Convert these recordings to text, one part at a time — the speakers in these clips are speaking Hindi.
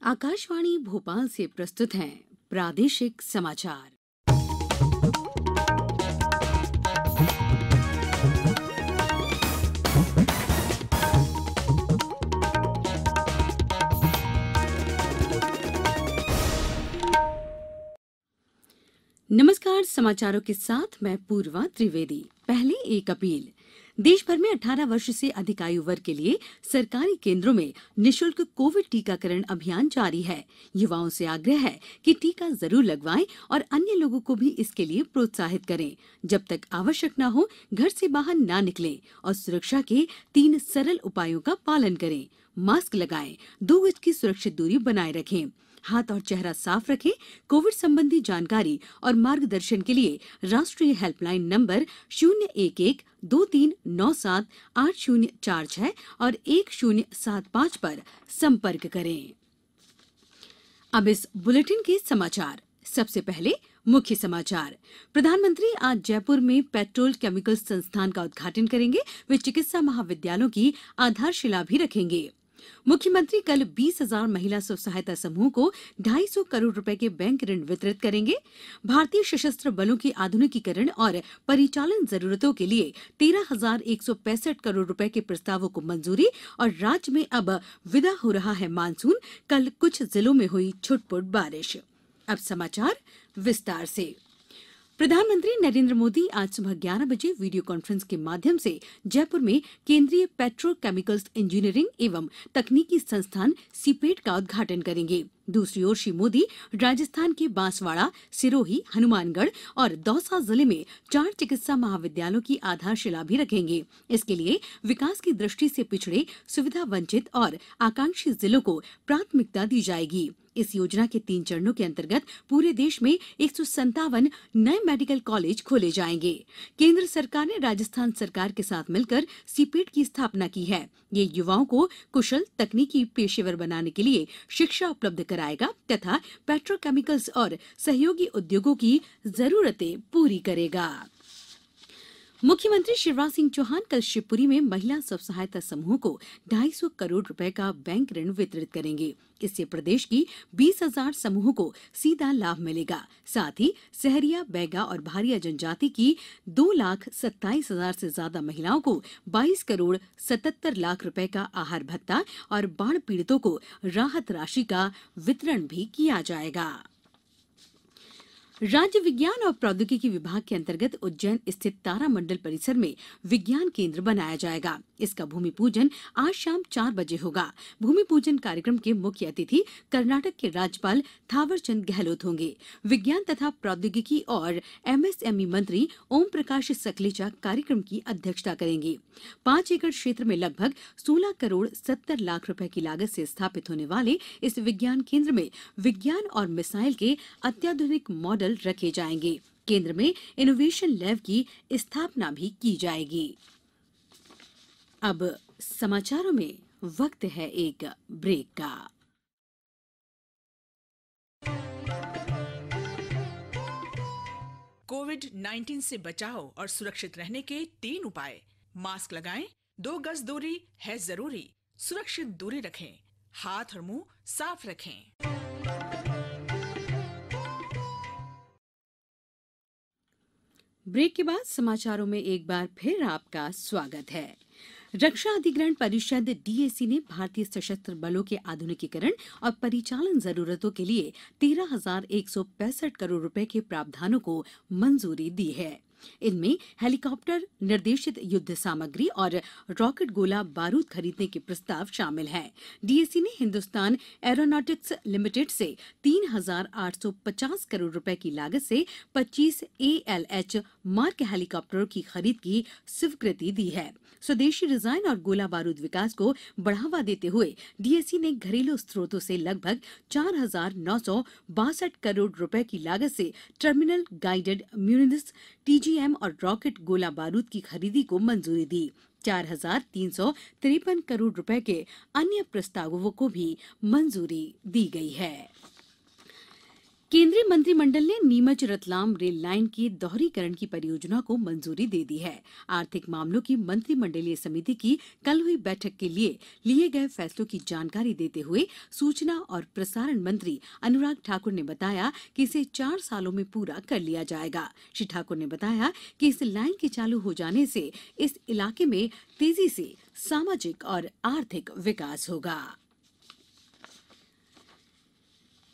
आकाशवाणी भोपाल से प्रस्तुत हैं प्रादेशिक समाचार। नमस्कार, समाचारों के साथ मैं पूर्वा त्रिवेदी। पहले एक अपील। देश भर में 18 वर्ष से अधिक आयु वर्ग के लिए सरकारी केंद्रों में निःशुल्क कोविड टीकाकरण अभियान जारी है। युवाओं से आग्रह है कि टीका जरूर लगवाएं और अन्य लोगों को भी इसके लिए प्रोत्साहित करें। जब तक आवश्यक न हो, घर से बाहर ना निकलें और सुरक्षा के 3 सरल उपायों का पालन करें। मास्क लगाएं, 2 गज की सुरक्षित दूरी बनाए रखें, हाथ और चेहरा साफ रखें। कोविड संबंधी जानकारी और मार्गदर्शन के लिए राष्ट्रीय हेल्पलाइन नंबर 011-2397-8046 और 1075 पर संपर्क करें। अब इस बुलेटिन के समाचार। सबसे पहले मुख्य समाचार। प्रधानमंत्री आज जयपुर में पेट्रोल केमिकल्स संस्थान का उद्घाटन करेंगे। वे चिकित्सा महाविद्यालयों की आधारशिला भी रखेंगे। मुख्यमंत्री कल 20,000 महिला स्व सहायता समूह को 250 करोड़ रुपए के बैंक ऋण वितरित करेंगे। भारतीय सशस्त्र बलों की आधुनिकीकरण और परिचालन जरूरतों के लिए 13,165 करोड़ रुपए के प्रस्तावों को मंजूरी और राज्य में अब विदा हो रहा है मानसून। कल कुछ जिलों में हुई छुटपुट बारिश। अब समाचार विस्तार से। प्रधानमंत्री नरेंद्र मोदी आज सुबह 11 बजे वीडियो कॉन्फ्रेंस के माध्यम से जयपुर में केंद्रीय पेट्रोकेमिकल्स इंजीनियरिंग एवं तकनीकी संस्थान सीपेट का उद्घाटन करेंगे। दूसरी ओर श्री मोदी राजस्थान के बांसवाड़ा, सिरोही, हनुमानगढ़ और दौसा जिले में 4 चिकित्सा महाविद्यालयों की आधारशिला भी रखेंगे। इसके लिए विकास की दृष्टि से पिछड़े, सुविधा वंचित और आकांक्षी जिलों को प्राथमिकता दी जाएगी। इस योजना के 3 चरणों के अंतर्गत पूरे देश में 157 नए मेडिकल कॉलेज खोले जाएंगे। केंद्र सरकार ने राजस्थान सरकार के साथ मिलकर सीपेट की स्थापना की है। ये युवाओं को कुशल तकनीकी पेशेवर बनाने के लिए शिक्षा उपलब्ध कराएगा तथा पेट्रोकेमिकल्स और सहयोगी उद्योगों की जरूरतें पूरी करेगा। मुख्यमंत्री शिवराज सिंह चौहान कल शिवपुरी में महिला स्व सहायता समूह को 250 करोड़ रुपए का बैंक ऋण वितरित करेंगे। इससे प्रदेश की 20,000 समूहों को सीधा लाभ मिलेगा। साथ ही सहरिया, बैगा और भारिया जनजाति की 2,27,000 से ज्यादा महिलाओं को 22 करोड़ 77 लाख रुपए का आहार भत्ता और बाढ़ पीड़ितों को राहत राशि का वितरण भी किया जाएगा। राज्य विज्ञान और प्रौद्योगिकी विभाग के अंतर्गत उज्जैन स्थित तारा मंडल परिसर में विज्ञान केंद्र बनाया जाएगा। इसका भूमि पूजन आज शाम 4 बजे होगा। भूमि पूजन कार्यक्रम के मुख्य अतिथि कर्नाटक के राज्यपाल थावरचंद गहलोत होंगे। विज्ञान तथा प्रौद्योगिकी और एमएसएमई मंत्री ओम प्रकाश सकलेचा कार्यक्रम की अध्यक्षता करेंगे। 5 एकड़ क्षेत्र में लगभग 16 करोड़ 70 लाख रुपए की लागत से स्थापित होने वाले इस विज्ञान केंद्र में विज्ञान और मिसाइल के अत्याधुनिक मॉडल रखे जाएंगे। केंद्र में इनोवेशन लैब की स्थापना भी की जाएगी। अब समाचारों में वक्त है एक ब्रेक का। कोविड-19 से बचाव और सुरक्षित रहने के 3 उपाय। मास्क लगाएं, 2 गज दूरी है जरूरी, सुरक्षित दूरी रखें, हाथ और मुंह साफ रखें। ब्रेक के बाद समाचारों में एक बार फिर आपका स्वागत है। रक्षा अधिग्रहण परिषद डीएसी ने भारतीय सशस्त्र बलों के आधुनिकीकरण और परिचालन जरूरतों के लिए 13,165 करोड़ रुपए के प्रावधानों को मंजूरी दी है। इनमें हेलीकॉप्टर, निर्देशित युद्ध सामग्री और रॉकेट गोला बारूद खरीदने के प्रस्ताव शामिल हैं। डीएसी ने हिंदुस्तान एरोनॉटिक्स लिमिटेड से 3,850 करोड़ रुपए की लागत से 25 ALH मार्क हेलीकॉप्टरों की खरीद की स्वीकृति दी है। स्वदेशी डिजाइन और गोला बारूद विकास को बढ़ावा देते हुए डीएसी ने घरेलू स्रोतों से लगभग 4,962 करोड़ रुपए की लागत से टर्मिनल गाइडेड म्यूनिस TGM और रॉकेट गोला बारूद की खरीदी को मंजूरी दी। 4,353 करोड़ रुपए के अन्य प्रस्तावों को भी मंजूरी दी गई है। केंद्रीय मंत्रिमंडल ने नीमच रतलाम रेल लाइन की दोहरीकरण की परियोजना को मंजूरी दे दी है। आर्थिक मामलों की मंत्रिमंडलीय समिति की कल हुई बैठक के लिए गए फैसलों की जानकारी देते हुए सूचना और प्रसारण मंत्री अनुराग ठाकुर ने बताया कि इसे 4 सालों में पूरा कर लिया जाएगा। श्री ठाकुर ने बताया कि इस लाइन के चालू हो जाने से इस इलाके में तेजी से सामाजिक और आर्थिक विकास होगा।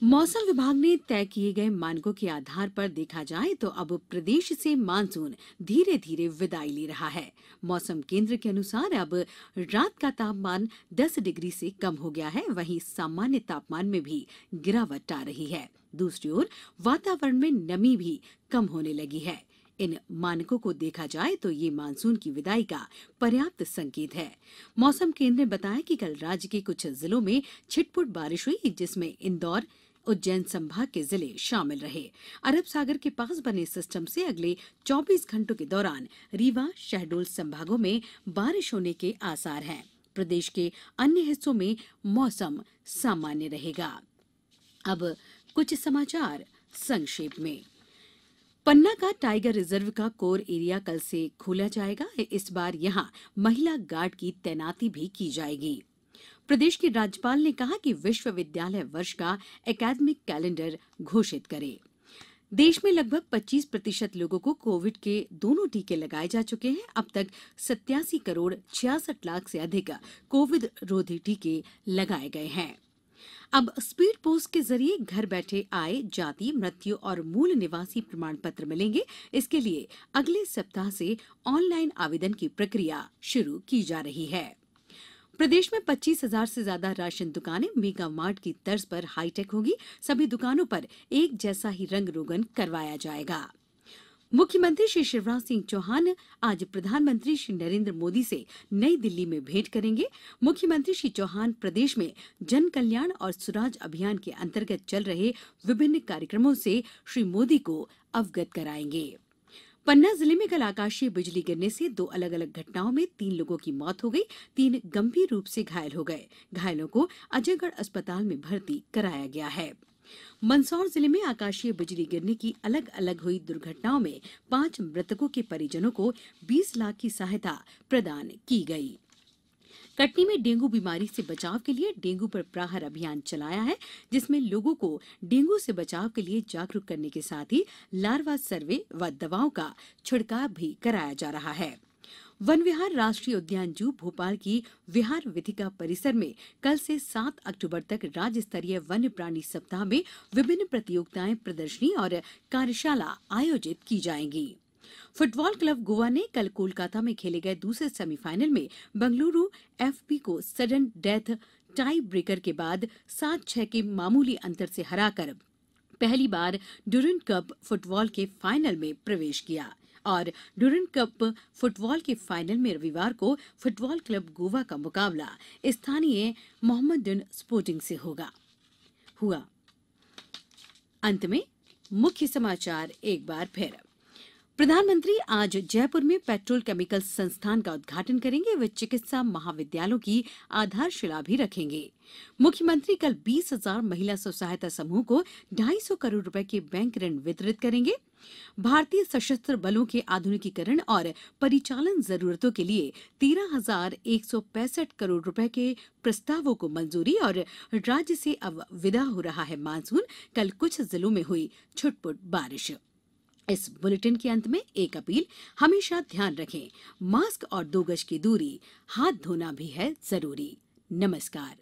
मौसम विभाग ने तय किए गए मानकों के आधार पर देखा जाए तो अब प्रदेश से मानसून धीरे धीरे विदाई ले रहा है। मौसम केंद्र के अनुसार अब रात का तापमान 10 डिग्री से कम हो गया है, वहीं सामान्य तापमान में भी गिरावट आ रही है। दूसरी ओर वातावरण में नमी भी कम होने लगी है। इन मानकों को देखा जाए तो ये मानसून की विदाई का पर्याप्त संकेत है। मौसम केंद्र ने बताया कि कल राज्य के कुछ जिलों में छिटपुट बारिश हुई, जिसमें इंदौर, उज्जैन संभाग के जिले शामिल रहे। अरब सागर के पास बने सिस्टम से अगले 24 घंटों के दौरान रीवा, शहडोल संभागों में बारिश होने के आसार हैं। प्रदेश के अन्य हिस्सों में मौसम सामान्य रहेगा। अब कुछ समाचार संक्षेप में। पन्ना का टाइगर रिजर्व का कोर एरिया कल से खोला जाएगा। इस बार यहां महिला गार्ड की तैनाती भी की जाएगी। प्रदेश के राज्यपाल ने कहा कि विश्वविद्यालय वर्ष का एकेडमिक कैलेंडर घोषित करे। देश में लगभग 25% लोगों को कोविड के दोनों टीके लगाए जा चुके हैं। अब तक 87 करोड़ 66 लाख से अधिक कोविड रोधी टीके लगाए गए हैं। अब स्पीड पोस्ट के जरिए घर बैठे आय, जाति, मृत्यु और मूल निवासी प्रमाण पत्र मिलेंगे। इसके लिए अगले सप्ताह से ऑनलाइन आवेदन की प्रक्रिया शुरू की जा रही है। प्रदेश में 25,000 से ज्यादा राशन दुकानें मेगा मार्ट की तर्ज पर हाईटेक होगी। सभी दुकानों पर एक जैसा ही रंग रोगन करवाया जाएगा। मुख्यमंत्री श्री शिवराज सिंह चौहान आज प्रधानमंत्री श्री नरेंद्र मोदी से नई दिल्ली में भेंट करेंगे। मुख्यमंत्री श्री चौहान प्रदेश में जन कल्याण और स्वराज अभियान के अंतर्गत चल रहे विभिन्न कार्यक्रमों से श्री मोदी को अवगत कराएंगे। पन्ना जिले में कल आकाशीय बिजली गिरने से 2 अलग अलग घटनाओं में 3 लोगों की मौत हो गई, 3 गंभीर रूप से घायल हो गए। घायलों को अजयगढ़ अस्पताल में भर्ती कराया गया है। मंदसौर जिले में आकाशीय बिजली गिरने की अलग अलग हुई दुर्घटनाओं में 5 मृतकों के परिजनों को 20 लाख की सहायता प्रदान की गई। कटनी में डेंगू बीमारी से बचाव के लिए डेंगू पर प्रहार अभियान चलाया है, जिसमें लोगों को डेंगू से बचाव के लिए जागरूक करने के साथ ही लार्वा सर्वे व दवाओं का छिड़काव भी कराया जा रहा है। वन विहार राष्ट्रीय उद्यान जू भोपाल की विहार विथिका परिसर में कल से 7 अक्टूबर तक राज्य स्तरीय वन्य प्राणी सप्ताह में विभिन्न प्रतियोगिताएं, प्रदर्शनी और कार्यशाला आयोजित की जाएंगी। फुटबॉल क्लब गोवा ने कल कोलकाता में खेले गए दूसरे सेमीफाइनल में बंगलुरु एफपी को सडन डेथ टाई ब्रेकर के बाद 7-6 के मामूली अंतर से हराकर पहली बार ड्यूरेंट कप फुटबॉल के फाइनल में प्रवेश किया। और ड्यूरेंट कप फुटबॉल के फाइनल में रविवार को फुटबॉल क्लब गोवा का मुकाबला स्थानीय मोहम्मदन स्पोर्टिंग से हुआ। अंत में मुख्य समाचार एक बार फिर। प्रधानमंत्री आज जयपुर में पेट्रोल केमिकल संस्थान का उद्घाटन करेंगे। वे चिकित्सा महाविद्यालयों की आधारशिला भी रखेंगे। मुख्यमंत्री कल 20,000 महिला स्व सहायता समूह को 250 करोड़ रुपए के बैंक ऋण वितरित करेंगे। भारतीय सशस्त्र बलों के आधुनिकीकरण और परिचालन जरूरतों के लिए 13,165 करोड़ रुपए के प्रस्तावों को मंजूरी और राज्य से अब विदा हो रहा है मानसून। कल कुछ जिलों में हुई छुटपुट बारिश। इस बुलेटिन के अंत में एक अपील, हमेशा ध्यान रखें, मास्क और 2 गज की दूरी, हाथ धोना भी है जरूरी। नमस्कार।